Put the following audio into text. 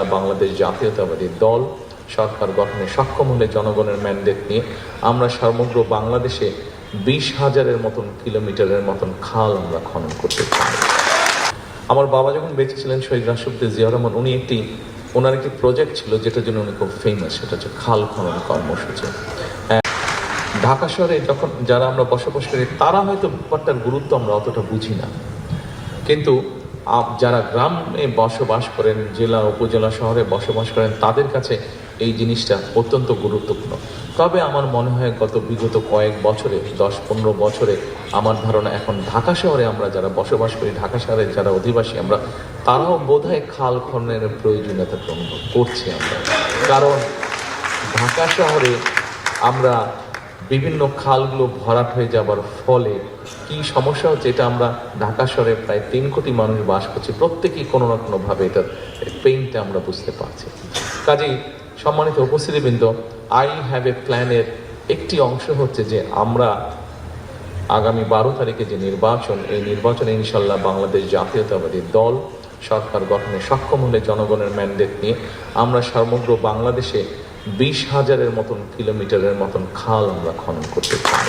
ইনশাআল্লাহ বাংলাদেশ জাতীয়তাবাদী দল সরকার গঠনে সক্ষম হলে জনগণের ম্যান্ডেট নিয়ে আমরা সমগ্র বাংলাদেশে 20,000-এর মতন কিলোমিটারের মতন খাল আমরা খনন করতে চাই। আমার বাবা যখন বেঁচে ছিলেন শহীদ রাষ্ট্রপতি জিয়াউর রহমান, ওনার একটি প্রজেক্ট ছিল যেটার জন্য উনি খুব ফেমাস, সেটা হচ্ছে খাল খনন কর্মসূচি। ঢাকা শহরে যখন যারা আমরা বসবাস করি তারা হয়তো ব্যাপারটার গুরুত্ব আমরা অতটা বুঝি না, কিন্তু যারা গ্রামে বসবাস করেন, জেলা উপজেলা শহরে বসবাস করেন, তাদের কাছে এই জিনিসটা অত্যন্ত গুরুত্বপূর্ণ। তবে আমার মনে হয় বিগত কয়েক বছরে 10-15 বছরে আমার ধারণা এখন ঢাকা শহরে আমরা যারা বসবাস করি, ঢাকা শহরে যারা অধিবাসী আমরা, তারাও বোধহয় খাল খননের প্রয়োজনীয়তা অনুভব করছি আমরা। কারণ ঢাকা শহরে আমরা বিভিন্ন খালগুলো ভরাট হয়ে যাবার ফলে কি সমস্যা হচ্ছে, এটা আমরা ঢাকা শহরে প্রায় 3 কোটি মানুষ বাস করছি, প্রত্যেকেই কোনো না কোনোভাবে এটার পেইনটা আমরা বুঝতে পারছি। কাজেই সম্মানিত উপস্থিতিবৃন্দ, আই হ্যাভ এ প্ল্যানের একটি অংশ হচ্ছে যে আমরা আগামী 12 তারিখে যে নির্বাচন, এই নির্বাচনে ইনশাল্লাহ বাংলাদেশ জাতীয়তাবাদী দল সরকার গঠনে সক্ষম হলে জনগণের ম্যান্ডেট নিয়ে আমরা সমগ্র বাংলাদেশে 20,000-এর মতন কিলোমিটারের মতন খাল আমরা খনন করতে চাই।